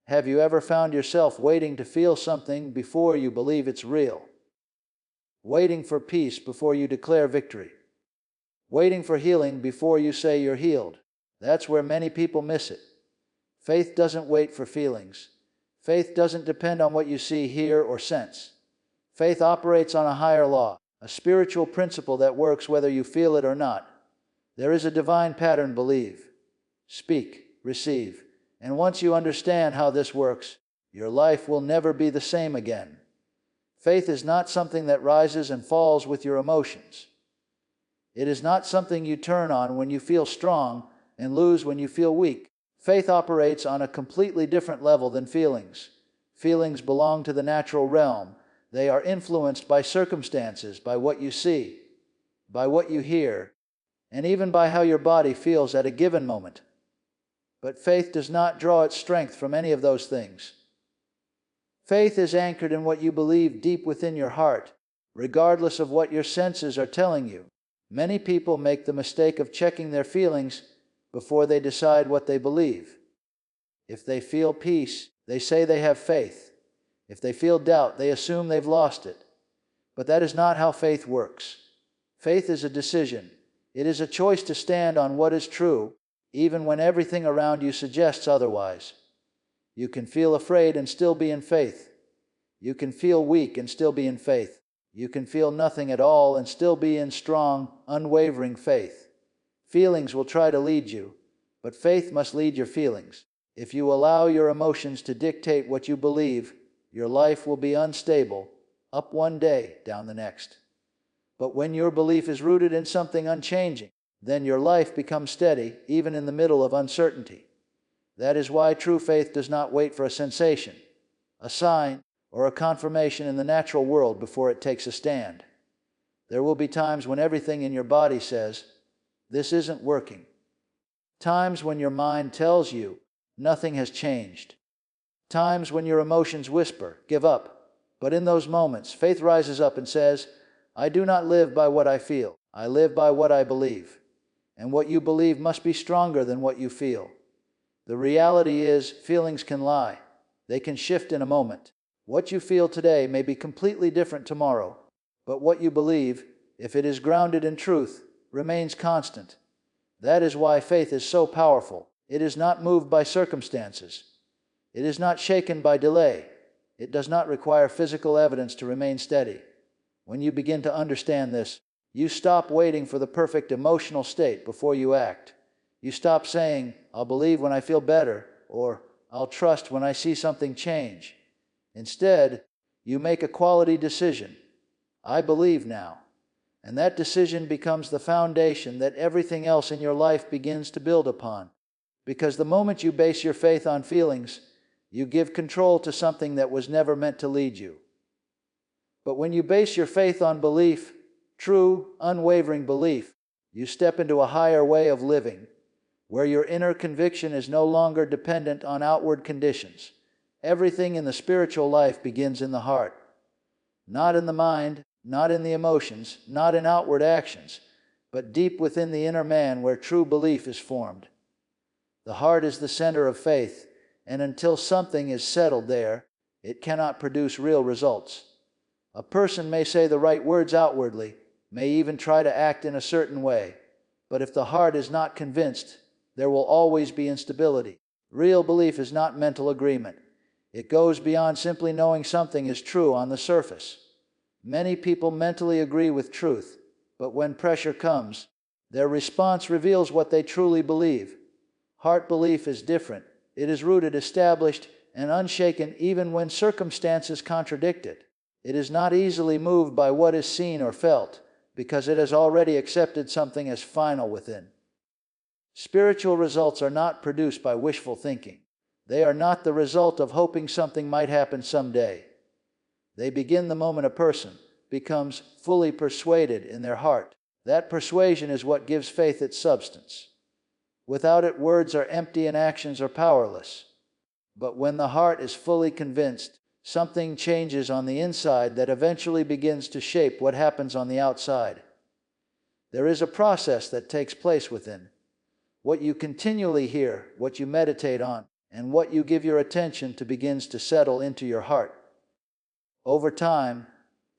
Have you ever found yourself waiting to feel something before you believe it's real? Waiting for peace before you declare victory? Waiting for healing before you say you're healed? That's where many people miss it. Faith doesn't wait for feelings. Faith doesn't depend on what you see, hear, or sense. Faith operates on a higher law, a spiritual principle that works whether you feel it or not. There is a divine pattern: believe, speak, receive. And once you understand how this works, your life will never be the same again. Faith is not something that rises and falls with your emotions. It is not something you turn on when you feel strong and lose when you feel weak. Faith operates on a completely different level than feelings. Feelings belong to the natural realm. They are influenced by circumstances, by what you see, by what you hear, and even by how your body feels at a given moment. But faith does not draw its strength from any of those things. Faith is anchored in what you believe deep within your heart, regardless of what your senses are telling you. Many people make the mistake of checking their feelings before they decide what they believe. If they feel peace, they say they have faith. If they feel doubt, they assume they've lost it. But that is not how faith works. Faith is a decision. It is a choice to stand on what is true, even when everything around you suggests otherwise. You can feel afraid and still be in faith. You can feel weak and still be in faith. You can feel nothing at all and still be in strong, unwavering faith. Feelings will try to lead you, but faith must lead your feelings. If you allow your emotions to dictate what you believe, your life will be unstable, up one day, down the next. But when your belief is rooted in something unchanging, then your life becomes steady, even in the middle of uncertainty. That is why true faith does not wait for a sensation, a sign, or a confirmation in the natural world before it takes a stand. There will be times when everything in your body says, "This isn't working." Times when your mind tells you, "Nothing has changed." Times when your emotions whisper, "Give up." But in those moments, faith rises up and says, "I do not live by what I feel. I live by what I believe." And what you believe must be stronger than what you feel. The reality is, feelings can lie. They can shift in a moment. What you feel today may be completely different tomorrow. But what you believe, if it is grounded in truth, remains constant. That is why faith is so powerful. It is not moved by circumstances. It is not shaken by delay. It does not require physical evidence to remain steady. When you begin to understand this, you stop waiting for the perfect emotional state before you act. You stop saying, "I'll believe when I feel better," or "I'll trust when I see something change." Instead, you make a quality decision. "I believe now." And that decision becomes the foundation that everything else in your life begins to build upon. Because the moment you base your faith on feelings, you give control to something that was never meant to lead you. But when you base your faith on belief, true, unwavering belief, you step into a higher way of living, where your inner conviction is no longer dependent on outward conditions. Everything in the spiritual life begins in the heart. Not in the mind, not in the emotions, not in outward actions, but deep within the inner man where true belief is formed. The heart is the center of faith, and until something is settled there, it cannot produce real results. A person may say the right words outwardly, may even try to act in a certain way, but if the heart is not convinced, there will always be instability. Real belief is not mental agreement. It goes beyond simply knowing something is true on the surface. Many people mentally agree with truth, but when pressure comes, their response reveals what they truly believe. Heart belief is different. It is rooted, established, and unshaken even when circumstances contradict it. It is not easily moved by what is seen or felt, because it has already accepted something as final within. Spiritual results are not produced by wishful thinking. They are not the result of hoping something might happen someday. They begin the moment a person becomes fully persuaded in their heart. That persuasion is what gives faith its substance. Without it, words are empty and actions are powerless. But when the heart is fully convinced, something changes on the inside that eventually begins to shape what happens on the outside. There is a process that takes place within. What you continually hear, what you meditate on, and what you give your attention to begins to settle into your heart. Over time,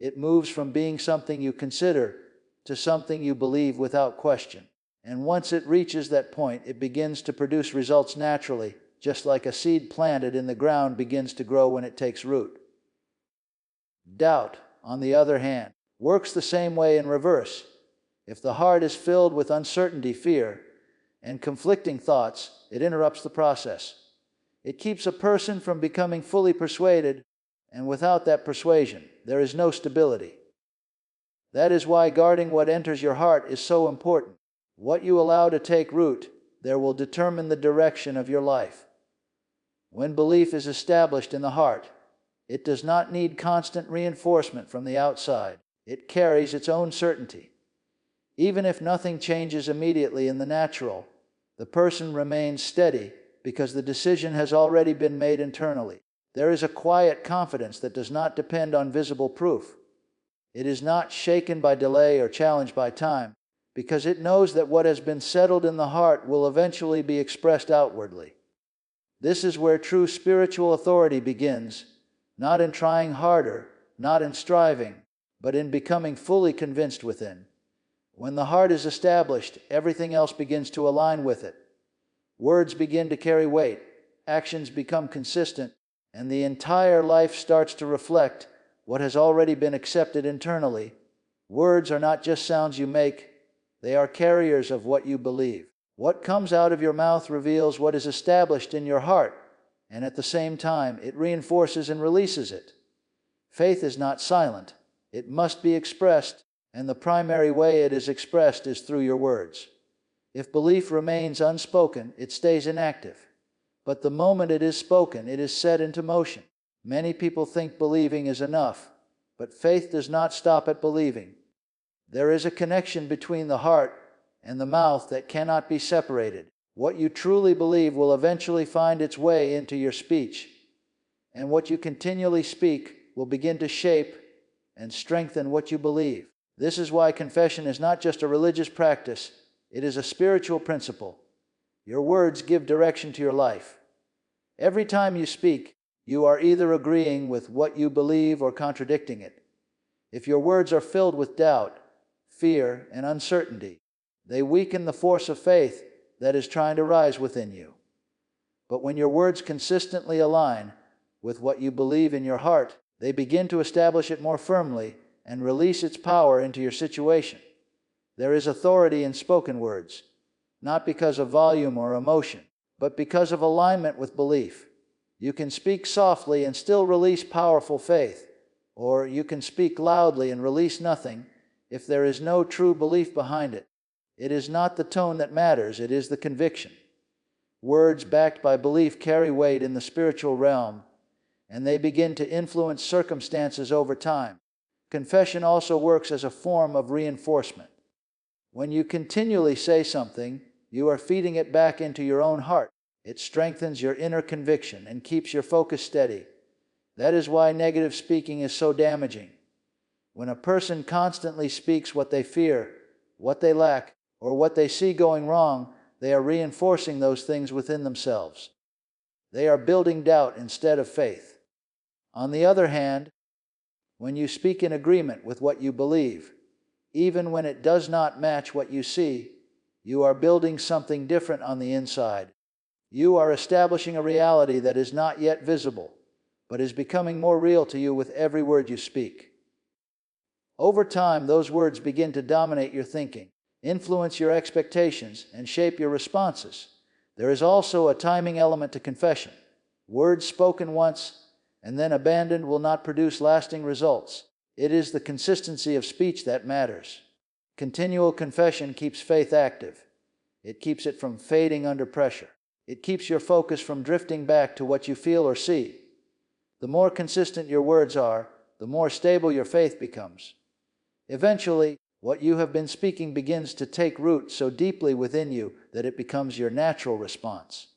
it moves from being something you consider to something you believe without question. And once it reaches that point, it begins to produce results naturally, just like a seed planted in the ground begins to grow when it takes root. Doubt, on the other hand, works the same way in reverse. If the heart is filled with uncertainty, fear, and conflicting thoughts, it interrupts the process. It keeps a person from becoming fully persuaded, and without that persuasion, there is no stability. That is why guarding what enters your heart is so important. What you allow to take root there will determine the direction of your life. When belief is established in the heart, it does not need constant reinforcement from the outside. It carries its own certainty. Even if nothing changes immediately in the natural, the person remains steady because the decision has already been made internally. There is a quiet confidence that does not depend on visible proof. It is not shaken by delay or challenged by time, because it knows that what has been settled in the heart will eventually be expressed outwardly. This is where true spiritual authority begins, not in trying harder, not in striving, but in becoming fully convinced within. When the heart is established, everything else begins to align with it. Words begin to carry weight, actions become consistent, and the entire life starts to reflect what has already been accepted internally. Words are not just sounds you make, they are carriers of what you believe. What comes out of your mouth reveals what is established in your heart, and at the same time, it reinforces and releases it. Faith is not silent. It must be expressed, and the primary way it is expressed is through your words. If belief remains unspoken, it stays inactive. But the moment it is spoken, it is set into motion. Many people think believing is enough, but faith does not stop at believing. There is a connection between the heart and the mouth that cannot be separated. What you truly believe will eventually find its way into your speech, and what you continually speak will begin to shape and strengthen what you believe. This is why confession is not just a religious practice, it is a spiritual principle. Your words give direction to your life. Every time you speak, you are either agreeing with what you believe or contradicting it. If your words are filled with doubt, fear, and uncertainty, they weaken the force of faith that is trying to rise within you. But when your words consistently align with what you believe in your heart, they begin to establish it more firmly and release its power into your situation. There is authority in spoken words, not because of volume or emotion, but because of alignment with belief. You can speak softly and still release powerful faith, or you can speak loudly and release nothing if there is no true belief behind it. It is not the tone that matters, it is the conviction. Words backed by belief carry weight in the spiritual realm, and they begin to influence circumstances over time. Confession also works as a form of reinforcement. When you continually say something, you are feeding it back into your own heart. It strengthens your inner conviction and keeps your focus steady. That is why negative speaking is so damaging. When a person constantly speaks what they fear, what they lack, or what they see going wrong, they are reinforcing those things within themselves. They are building doubt instead of faith. On the other hand, when you speak in agreement with what you believe, even when it does not match what you see, you are building something different on the inside. You are establishing a reality that is not yet visible, but is becoming more real to you with every word you speak. Over time, those words begin to dominate your thinking, influence your expectations, and shape your responses. There is also a timing element to confession. Words spoken once and then abandoned will not produce lasting results. It is the consistency of speech that matters. Continual confession keeps faith active. It keeps it from fading under pressure. It keeps your focus from drifting back to what you feel or see. The more consistent your words are, the more stable your faith becomes. Eventually, what you have been speaking begins to take root so deeply within you that it becomes your natural response.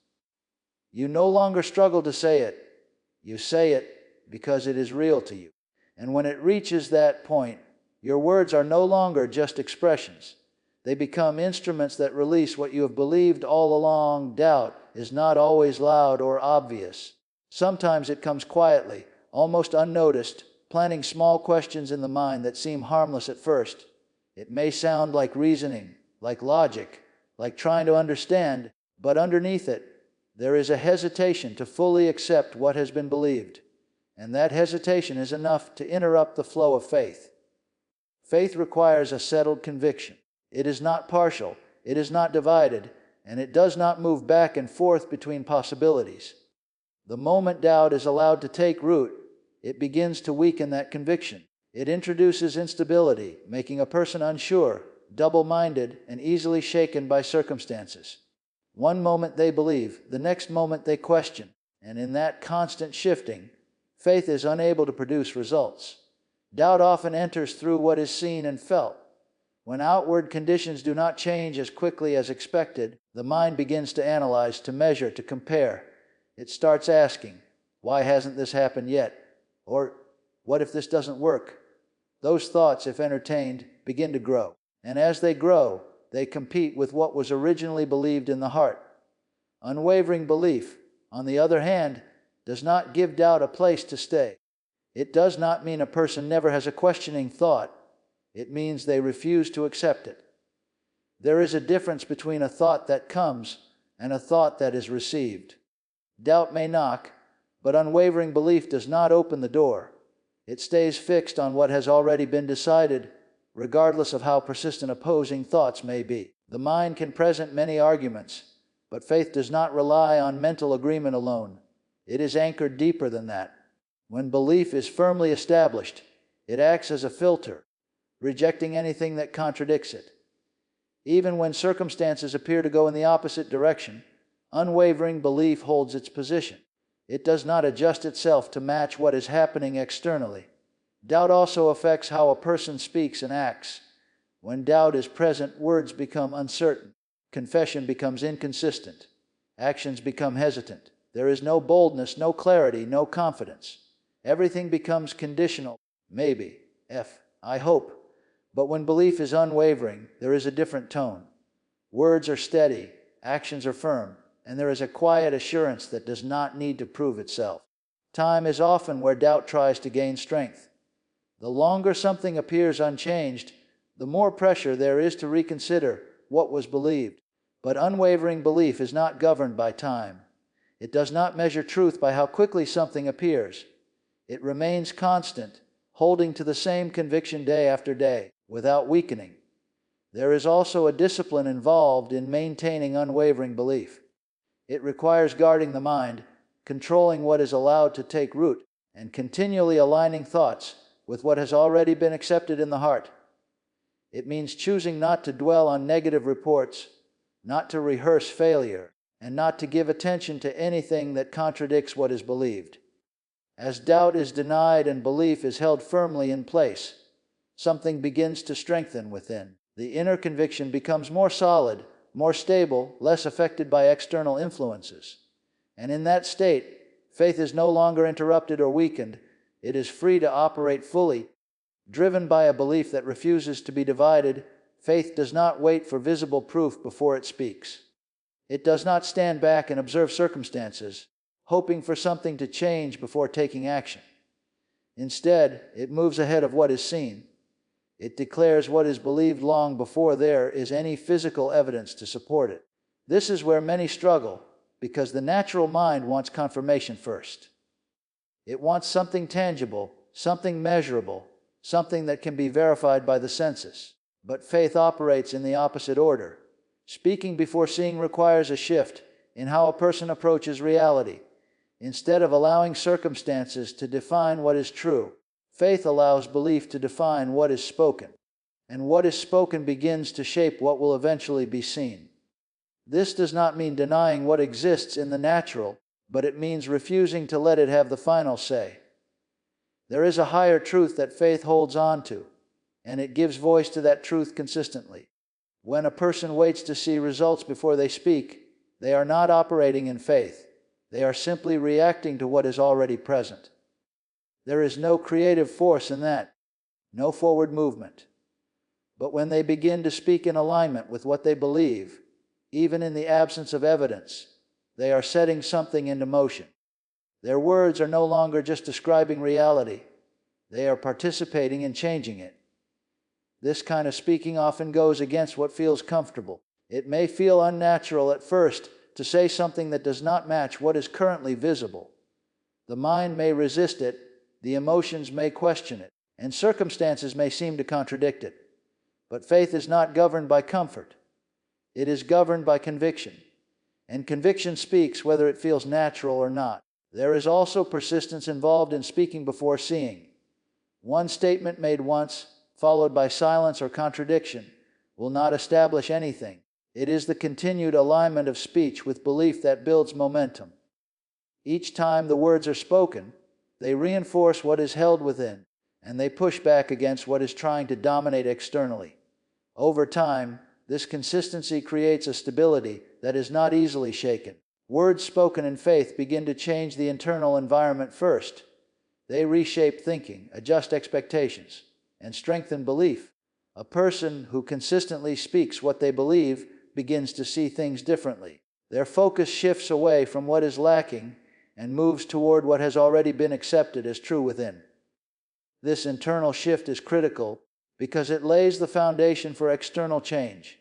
You no longer struggle to say it. You say it because it is real to you. And when it reaches that point, your words are no longer just expressions. They become instruments that release what you have believed all along: doubt, is not always loud or obvious. Sometimes it comes quietly, almost unnoticed, planting small questions in the mind that seem harmless at first. It may sound like reasoning, like logic, like trying to understand, but underneath it, there is a hesitation to fully accept what has been believed. And that hesitation is enough to interrupt the flow of faith. Faith requires a settled conviction. It is not partial, it is not divided, and it does not move back and forth between possibilities. The moment doubt is allowed to take root, it begins to weaken that conviction. It introduces instability, making a person unsure, double-minded, and easily shaken by circumstances. One moment they believe, the next moment they question, and in that constant shifting, faith is unable to produce results. Doubt often enters through what is seen and felt. When outward conditions do not change as quickly as expected, the mind begins to analyze, to measure, to compare. It starts asking, why hasn't this happened yet? Or, what if this doesn't work? Those thoughts, if entertained, begin to grow. And as they grow, they compete with what was originally believed in the heart. Unwavering belief, on the other hand, does not give doubt a place to stay. It does not mean a person never has a questioning thought. It means they refuse to accept it. There is a difference between a thought that comes and a thought that is received. Doubt may knock, but unwavering belief does not open the door. It stays fixed on what has already been decided, regardless of how persistent opposing thoughts may be. The mind can present many arguments, but faith does not rely on mental agreement alone. It is anchored deeper than that. When belief is firmly established, it acts as a filter, rejecting anything that contradicts it. Even when circumstances appear to go in the opposite direction, unwavering belief holds its position. It does not adjust itself to match what is happening externally. Doubt also affects how a person speaks and acts. When doubt is present, words become uncertain, confession becomes inconsistent, actions become hesitant. There is no boldness, no clarity, no confidence. Everything becomes conditional. Maybe, I hope. But when belief is unwavering, there is a different tone. Words are steady, actions are firm, and there is a quiet assurance that does not need to prove itself. Time is often where doubt tries to gain strength. The longer something appears unchanged, the more pressure there is to reconsider what was believed. But unwavering belief is not governed by time. It does not measure truth by how quickly something appears. It remains constant, holding to the same conviction day after day, without weakening. There is also a discipline involved in maintaining unwavering belief. It requires guarding the mind, controlling what is allowed to take root, and continually aligning thoughts with what has already been accepted in the heart. It means choosing not to dwell on negative reports, not to rehearse failure, and not to give attention to anything that contradicts what is believed. As doubt is denied and belief is held firmly in place, something begins to strengthen within. The inner conviction becomes more solid, more stable, less affected by external influences. And in that state, faith is no longer interrupted or weakened. It is free to operate fully. Driven by a belief that refuses to be divided, faith does not wait for visible proof before it speaks. It does not stand back and observe circumstances, hoping for something to change before taking action. Instead, it moves ahead of what is seen. It declares what is believed long before there is any physical evidence to support it. This is where many struggle, because the natural mind wants confirmation first. It wants something tangible, something measurable, something that can be verified by the senses. But faith operates in the opposite order. Speaking before seeing requires a shift in how a person approaches reality. Instead of allowing circumstances to define what is true, faith allows belief to define what is spoken. And what is spoken begins to shape what will eventually be seen. This does not mean denying what exists in the natural, but it means refusing to let it have the final say. There is a higher truth that faith holds on to, and it gives voice to that truth consistently. When a person waits to see results before they speak, they are not operating in faith. They are simply reacting to what is already present. There is no creative force in that, no forward movement. But when they begin to speak in alignment with what they believe, even in the absence of evidence, They are setting something into motion. Their words are no longer just describing reality. They are participating in changing it. This kind of speaking often goes against what feels comfortable. It may feel unnatural at first to say something that does not match what is currently visible. The mind may resist it, the emotions may question it, and circumstances may seem to contradict it. But faith is not governed by comfort. It is governed by conviction. And conviction speaks whether it feels natural or not. There is also persistence involved in speaking before seeing. One statement made once, followed by silence or contradiction, will not establish anything. It is the continued alignment of speech with belief that builds momentum. Each time the words are spoken, they reinforce what is held within, and they push back against what is trying to dominate externally. Over time, this consistency creates a stability that is not easily shaken. Words spoken in faith begin to change the internal environment first. They reshape thinking, adjust expectations, and strengthen belief. A person who consistently speaks what they believe begins to see things differently. Their focus shifts away from what is lacking and moves toward what has already been accepted as true within. This internal shift is critical because it lays the foundation for external change.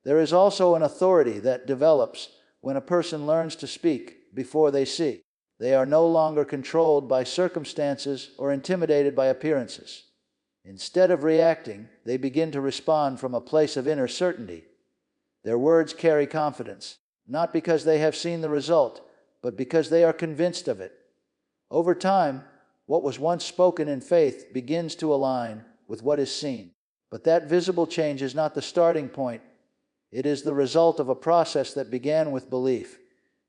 There is also an authority that develops when a person learns to speak before they see. They are no longer controlled by circumstances or intimidated by appearances. Instead of reacting, they begin to respond from a place of inner certainty. Their words carry confidence, not because they have seen the result, but because they are convinced of it. Over time, what was once spoken in faith begins to align with what is seen. But that visible change is not the starting point. It is the result of a process that began with belief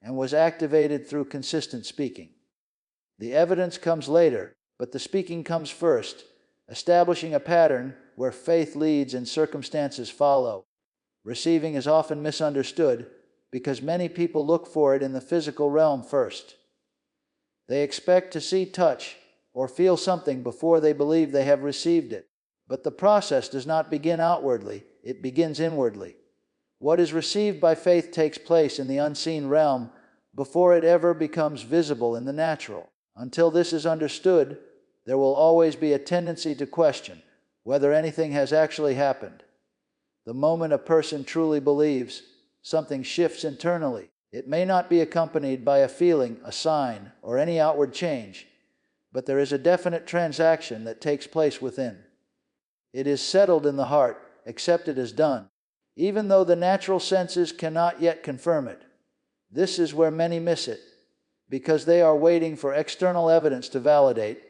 and was activated through consistent speaking. The evidence comes later, but the speaking comes first, establishing a pattern where faith leads and circumstances follow. Receiving is often misunderstood because many people look for it in the physical realm first. They expect to see, touch, or feel something before they believe they have received it. But the process does not begin outwardly, it begins inwardly. What is received by faith takes place in the unseen realm before it ever becomes visible in the natural. Until this is understood, there will always be a tendency to question whether anything has actually happened. The moment a person truly believes, something shifts internally. It may not be accompanied by a feeling, a sign, or any outward change, but there is a definite transaction that takes place within. It is settled in the heart, accepted as done, even though the natural senses cannot yet confirm it. This is where many miss it, because they are waiting for external evidence to validate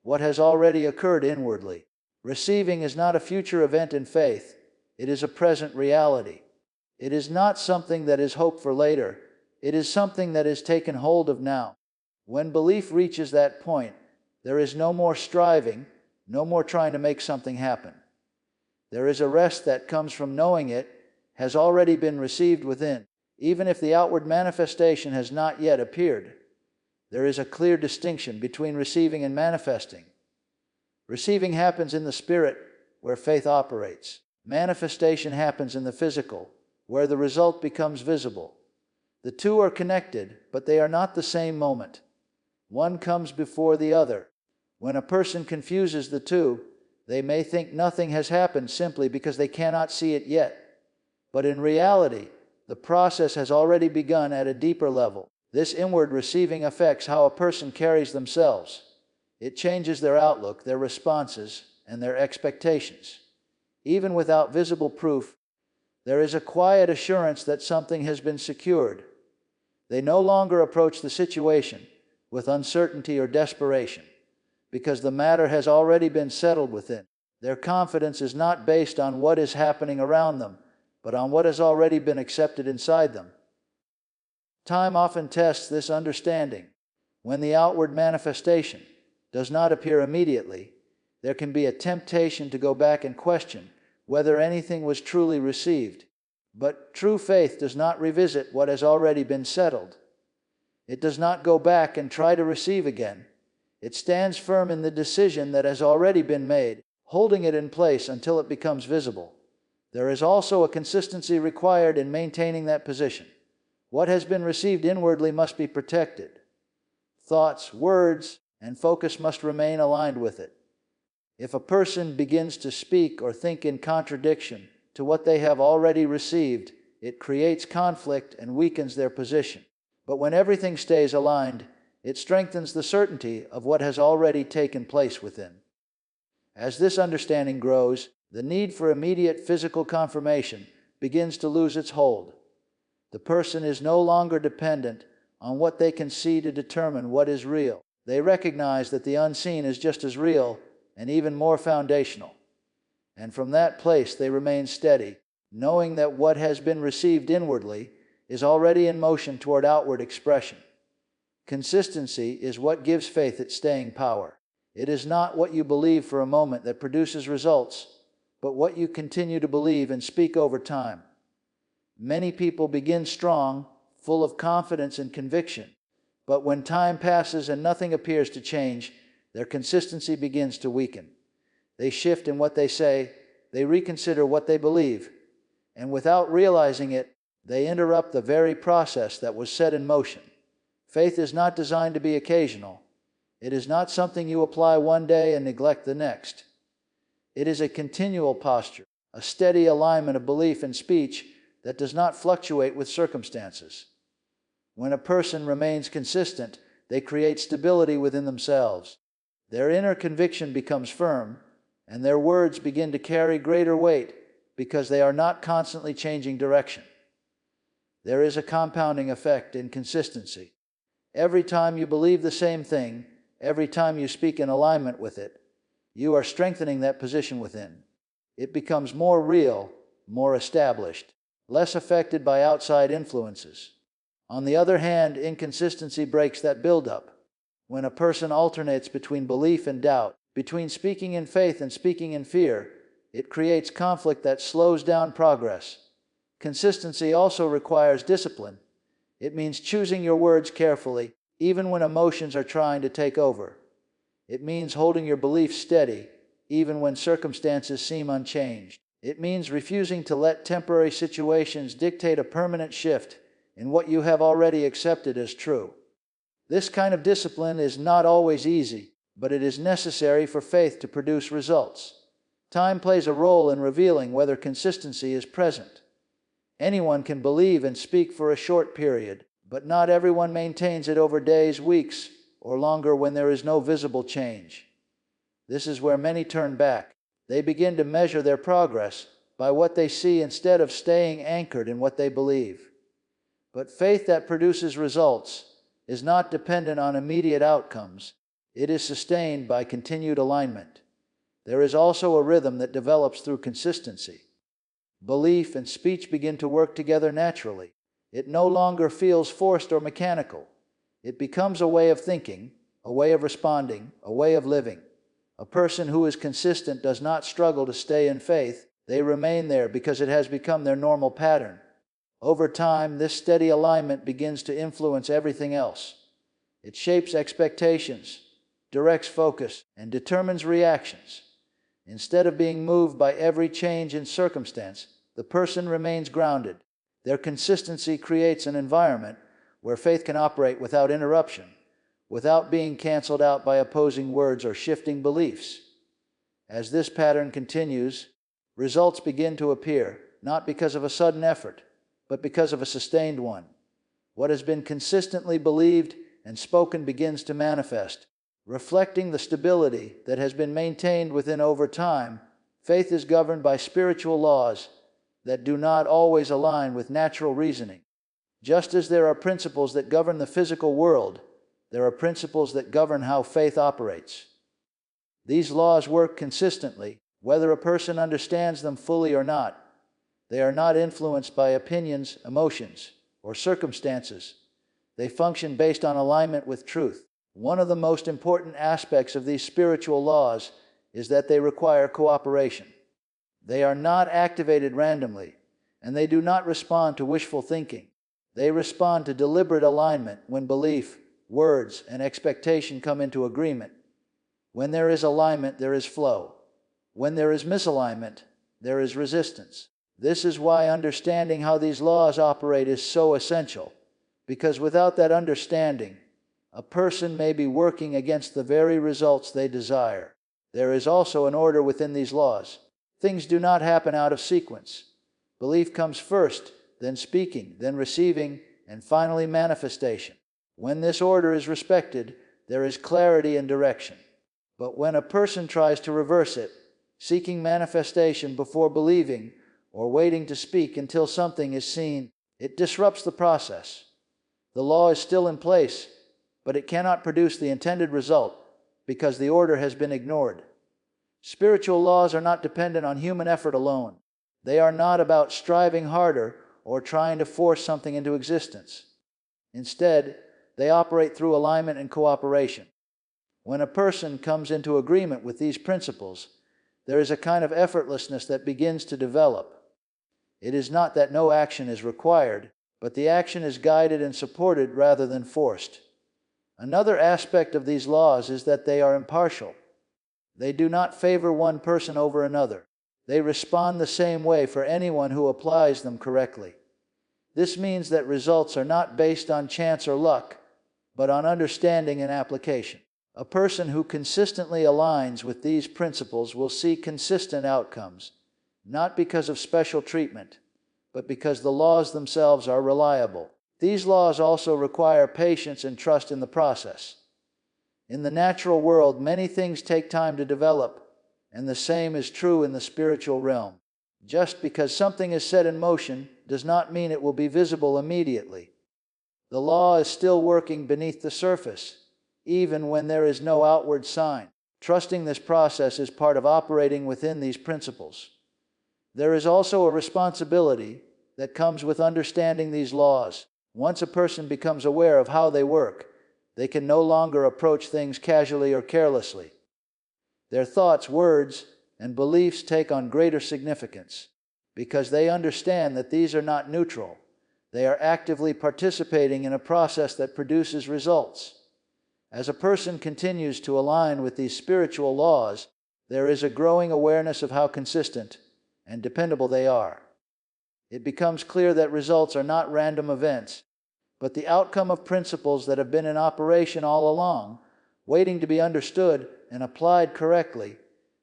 what has already occurred inwardly. Receiving is not a future event in faith, it is a present reality. It is not something that is hoped for later, it is something that is taken hold of now. When belief reaches that point, there is no more striving, no more trying to make something happen. There is a rest that comes from knowing it has already been received within, even if the outward manifestation has not yet appeared. There is a clear distinction between receiving and manifesting. Receiving happens in the spirit, where faith operates. Manifestation happens in the physical, where the result becomes visible. The two are connected, but they are not the same moment. One comes before the other. When a person confuses the two, they may think nothing has happened simply because they cannot see it yet. But in reality, the process has already begun at a deeper level. This inward receiving affects how a person carries themselves. It changes their outlook, their responses, and their expectations. Even without visible proof, there is a quiet assurance that something has been secured. They no longer approach the situation with uncertainty or desperation, because the matter has already been settled within. Their confidence is not based on what is happening around them, but on what has already been accepted inside them. Time often tests this understanding. When the outward manifestation does not appear immediately, there can be a temptation to go back and question whether anything was truly received. But true faith does not revisit what has already been settled. It does not go back and try to receive again. It stands firm in the decision that has already been made, holding it in place until it becomes visible. There is also a consistency required in maintaining that position. What has been received inwardly must be protected. Thoughts, words, and focus must remain aligned with it. If a person begins to speak or think in contradiction to what they have already received, it creates conflict and weakens their position. But when everything stays aligned, it strengthens the certainty of what has already taken place within. As this understanding grows, the need for immediate physical confirmation begins to lose its hold. The person is no longer dependent on what they can see to determine what is real. They recognize that the unseen is just as real and even more foundational. And from that place they remain steady, knowing that what has been received inwardly is already in motion toward outward expression. Consistency is what gives faith its staying power. It is not what you believe for a moment that produces results, but what you continue to believe and speak over time. Many people begin strong, full of confidence and conviction, but when time passes and nothing appears to change, their consistency begins to weaken. They shift in what they say, they reconsider what they believe, and without realizing it, they interrupt the very process that was set in motion. Faith is not designed to be occasional. It is not something you apply one day and neglect the next. It is a continual posture, a steady alignment of belief and speech that does not fluctuate with circumstances. When a person remains consistent, they create stability within themselves. Their inner conviction becomes firm, and their words begin to carry greater weight because they are not constantly changing direction. There is a compounding effect in consistency. Every time you believe the same thing, every time you speak in alignment with it, you are strengthening that position within. It becomes more real, more established, less affected by outside influences. On the other hand, inconsistency breaks that buildup. When a person alternates between belief and doubt, between speaking in faith and speaking in fear, it creates conflict that slows down progress. Consistency also requires discipline. It means choosing your words carefully, even when emotions are trying to take over. It means holding your beliefs steady, even when circumstances seem unchanged. It means refusing to let temporary situations dictate a permanent shift in what you have already accepted as true. This kind of discipline is not always easy, but it is necessary for faith to produce results. Time plays a role in revealing whether consistency is present. Anyone can believe and speak for a short period, but not everyone maintains it over days, weeks, or longer when there is no visible change. This is where many turn back. They begin to measure their progress by what they see instead of staying anchored in what they believe. But faith that produces results is not dependent on immediate outcomes. It is sustained by continued alignment. There is also a rhythm that develops through consistency. Belief and speech begin to work together naturally. It no longer feels forced or mechanical. It becomes a way of thinking, a way of responding, a way of living. A person who is consistent does not struggle to stay in faith. They remain there because it has become their normal pattern. Over time, this steady alignment begins to influence everything else. It shapes expectations, directs focus, and determines reactions. Instead of being moved by every change in circumstance, the person remains grounded. Their consistency creates an environment where faith can operate without interruption, without being canceled out by opposing words or shifting beliefs. As this pattern continues, results begin to appear, not because of a sudden effort, but because of a sustained one. What has been consistently believed and spoken begins to manifest. Reflecting the stability that has been maintained within over time, faith is governed by spiritual laws that do not always align with natural reasoning. Just as there are principles that govern the physical world, there are principles that govern how faith operates. These laws work consistently, whether a person understands them fully or not. They are not influenced by opinions, emotions, or circumstances. They function based on alignment with truth. One of the most important aspects of these spiritual laws is that they require cooperation. They are not activated randomly, and they do not respond to wishful thinking. They respond to deliberate alignment when belief, words, and expectation come into agreement. When there is alignment, there is flow. When there is misalignment, there is resistance. This is why understanding how these laws operate is so essential. because without that understanding, a person may be working against the very results they desire. There is also an order within these laws. Things do not happen out of sequence. Belief comes first, then speaking, then receiving, and finally manifestation. When this order is respected, there is clarity and direction. But when a person tries to reverse it, seeking manifestation before believing, or waiting to speak until something is seen, it disrupts the process. The law is still in place, but it cannot produce the intended result because the order has been ignored. Spiritual laws are not dependent on human effort alone. They are not about striving harder or trying to force something into existence. Instead, they operate through alignment and cooperation. When a person comes into agreement with these principles, there is a kind of effortlessness that begins to develop. It is not that no action is required, but the action is guided and supported rather than forced. Another aspect of these laws is that they are impartial. They do not favor one person over another. They respond the same way for anyone who applies them correctly. This means that results are not based on chance or luck, but on understanding and application. A person who consistently aligns with these principles will see consistent outcomes, not because of special treatment, but because the laws themselves are reliable. These laws also require patience and trust in the process. In the natural world, many things take time to develop, and the same is true in the spiritual realm. Just because something is set in motion does not mean it will be visible immediately. The law is still working beneath the surface, even when there is no outward sign. Trusting this process is part of operating within these principles. There is also a responsibility that comes with understanding these laws. Once a person becomes aware of how they work, they can no longer approach things casually or carelessly. Their thoughts, words, and beliefs take on greater significance because they understand that these are not neutral. They are actively participating in a process that produces results. As a person continues to align with these spiritual laws, there is a growing awareness of how consistent and dependable they are. It becomes clear that results are not random events, but the outcome of principles that have been in operation all along, waiting to be understood and applied correctly.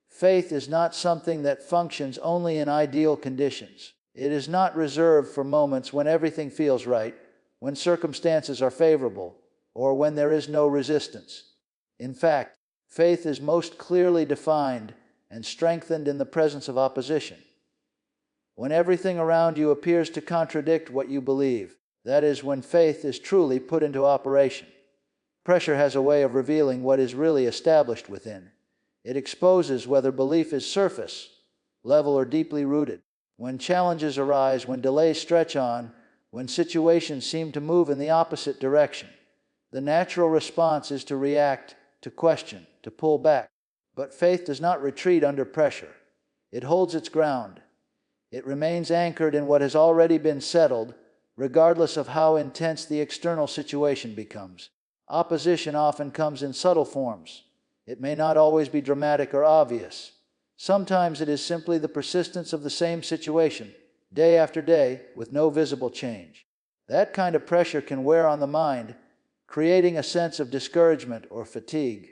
Faith is not something that functions only in ideal conditions. It is not reserved for moments when everything feels right, when circumstances are favorable, or when there is no resistance. In fact, faith is most clearly defined and strengthened in the presence of opposition. When everything around you appears to contradict what you believe, that is when faith is truly put into operation. Pressure has a way of revealing what is really established within. It exposes whether belief is surface, level, or deeply rooted. When challenges arise, when delays stretch on, when situations seem to move in the opposite direction, the natural response is to react, to question, to pull back. But faith does not retreat under pressure. It holds its ground. It remains anchored in what has already been settled, regardless of how intense the external situation becomes. Opposition often comes in subtle forms. It may not always be dramatic or obvious. Sometimes it is simply the persistence of the same situation, day after day, with no visible change. That kind of pressure can wear on the mind, creating a sense of discouragement or fatigue.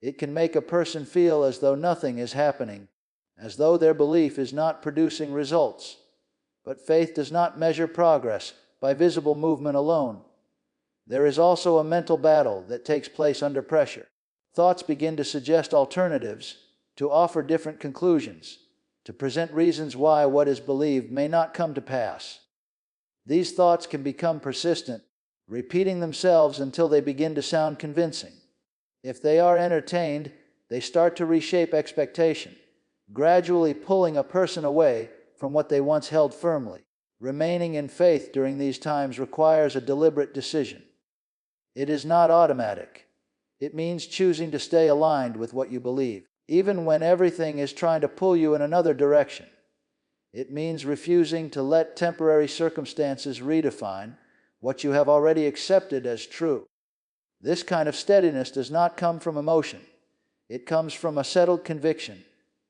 It can make a person feel as though nothing is happening, as though their belief is not producing results. But faith does not measure progress by visible movement alone. There is also a mental battle that takes place under pressure. Thoughts begin to suggest alternatives, to offer different conclusions, to present reasons why what is believed may not come to pass. These thoughts can become persistent, repeating themselves until they begin to sound convincing. If they are entertained, they start to reshape expectation, gradually pulling a person away from what they once held firmly. Remaining in faith during these times requires a deliberate decision. It is not automatic. It means choosing to stay aligned with what you believe, even when everything is trying to pull you in another direction. It means refusing to let temporary circumstances redefine what you have already accepted as true. This kind of steadiness does not come from emotion. It comes from a settled conviction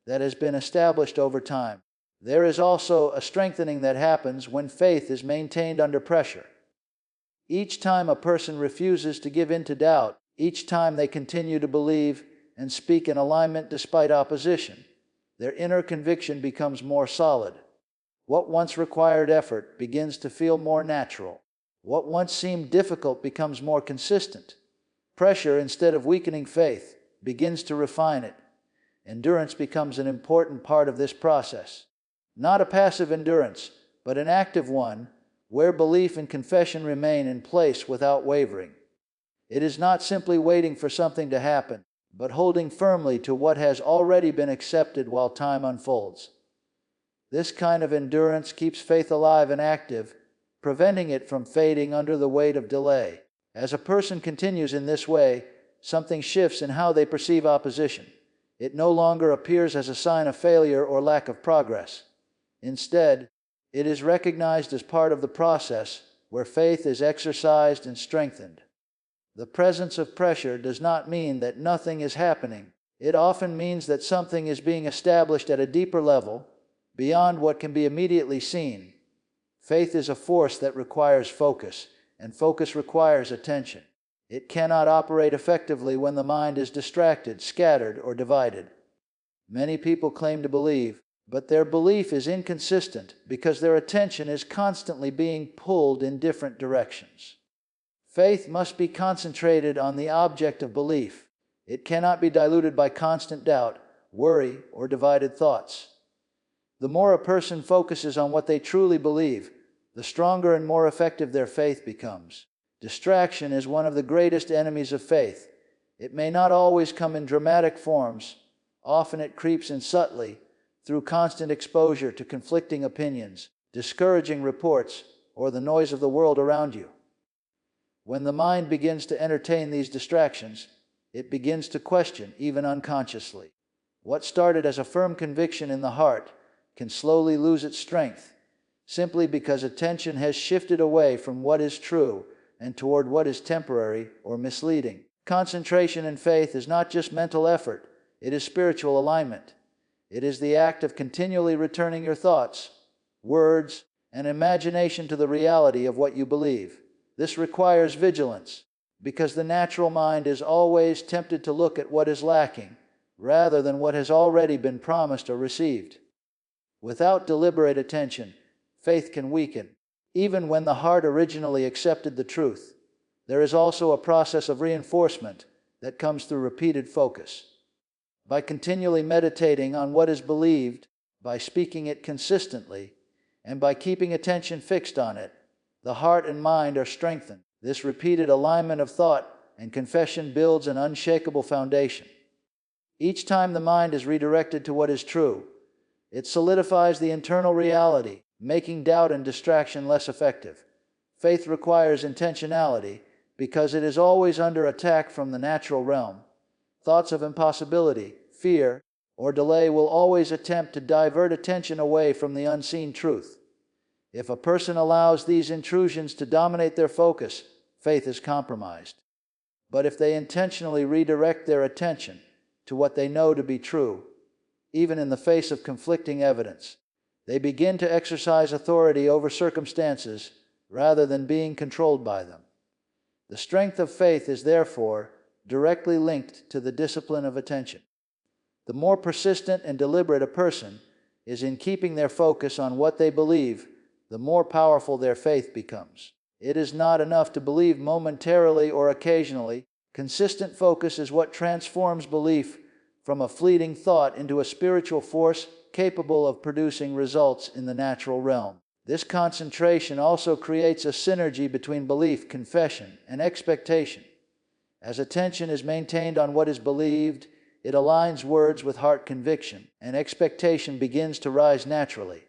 that has been established over time. There is also a strengthening that happens when faith is maintained under pressure. Each time a person refuses to give in to doubt, each time they continue to believe and speak in alignment despite opposition, their inner conviction becomes more solid. What once required effort begins to feel more natural. What once seemed difficult becomes more consistent. Pressure, instead of weakening faith, begins to refine it. Endurance becomes an important part of this process. Not a passive endurance, but an active one, where belief and confession remain in place without wavering. It is not simply waiting for something to happen, but holding firmly to what has already been accepted while time unfolds. This kind of endurance keeps faith alive and active, preventing it from fading under the weight of delay. As a person continues in this way, something shifts in how they perceive opposition. It no longer appears as a sign of failure or lack of progress. Instead, it is recognized as part of the process where faith is exercised and strengthened. The presence of pressure does not mean that nothing is happening. It often means that something is being established at a deeper level, beyond what can be immediately seen. Faith is a force that requires focus, and focus requires attention. It cannot operate effectively when the mind is distracted, scattered, or divided. Many people claim to believe, but their belief is inconsistent because their attention is constantly being pulled in different directions. Faith must be concentrated on the object of belief. It cannot be diluted by constant doubt, worry, or divided thoughts. The more a person focuses on what they truly believe, the stronger and more effective their faith becomes. Distraction is one of the greatest enemies of faith. It may not always come in dramatic forms. Often it creeps in subtly, through constant exposure to conflicting opinions, discouraging reports, or the noise of the world around you. When the mind begins to entertain these distractions, it begins to question, even unconsciously. What started as a firm conviction in the heart can slowly lose its strength, simply because attention has shifted away from what is true and toward what is temporary or misleading. Concentration in faith is not just mental effort, it is spiritual alignment. It is the act of continually returning your thoughts, words, and imagination to the reality of what you believe. This requires vigilance, because the natural mind is always tempted to look at what is lacking, rather than what has already been promised or received. Without deliberate attention, faith can weaken. Even when the heart originally accepted the truth, there is also a process of reinforcement that comes through repeated focus. By continually meditating on what is believed, by speaking it consistently, and by keeping attention fixed on it, the heart and mind are strengthened. This repeated alignment of thought and confession builds an unshakable foundation. Each time the mind is redirected to what is true, it solidifies the internal reality, making doubt and distraction less effective. Faith requires intentionality because it is always under attack from the natural realm. Thoughts of impossibility, fear, or delay will always attempt to divert attention away from the unseen truth. If a person allows these intrusions to dominate their focus, faith is compromised. But if they intentionally redirect their attention to what they know to be true, even in the face of conflicting evidence, they begin to exercise authority over circumstances rather than being controlled by them. The strength of faith is therefore directly linked to the discipline of attention. The more persistent and deliberate a person is in keeping their focus on what they believe, the more powerful their faith becomes. It is not enough to believe momentarily or occasionally. Consistent focus is what transforms belief from a fleeting thought into a spiritual force capable of producing results in the natural realm. This concentration also creates a synergy between belief, confession, and expectation. As attention is maintained on what is believed, it aligns words with heart conviction, and expectation begins to rise naturally.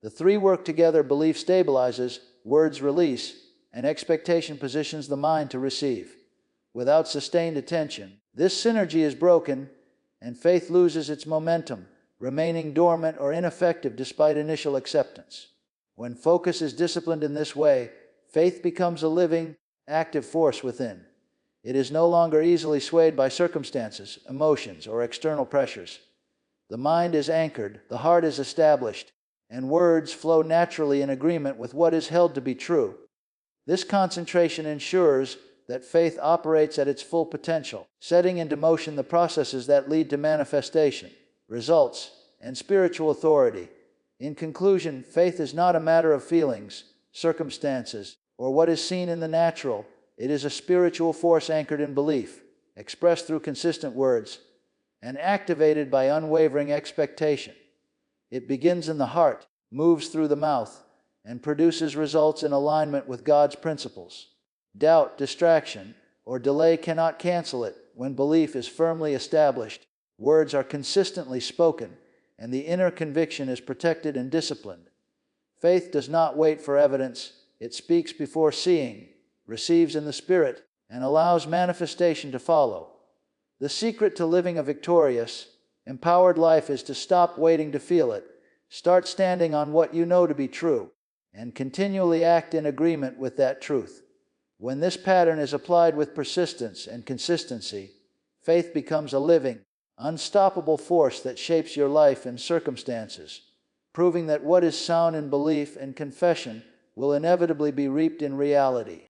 The three work together: belief stabilizes, words release, and expectation positions the mind to receive. Without sustained attention, this synergy is broken, and faith loses its momentum, remaining dormant or ineffective despite initial acceptance. When focus is disciplined in this way, faith becomes a living, active force within. It is no longer easily swayed by circumstances, emotions, or external pressures. The mind is anchored, the heart is established, and words flow naturally in agreement with what is held to be true. This concentration ensures that faith operates at its full potential, setting into motion the processes that lead to manifestation, results, and spiritual authority. In conclusion, faith is not a matter of feelings, circumstances, or what is seen in the natural. It is a spiritual force anchored in belief, expressed through consistent words, and activated by unwavering expectation. It begins in the heart, moves through the mouth, and produces results in alignment with God's principles. Doubt, distraction, or delay cannot cancel it. When belief is firmly established, words are consistently spoken, and the inner conviction is protected and disciplined. Faith does not wait for evidence. It speaks before seeing, receives in the Spirit, and allows manifestation to follow. The secret to living a victorious, empowered life is to stop waiting to feel it, start standing on what you know to be true, and continually act in agreement with that truth. When this pattern is applied with persistence and consistency, faith becomes a living, unstoppable force that shapes your life and circumstances, proving that what is sown in belief and confession will inevitably be reaped in reality.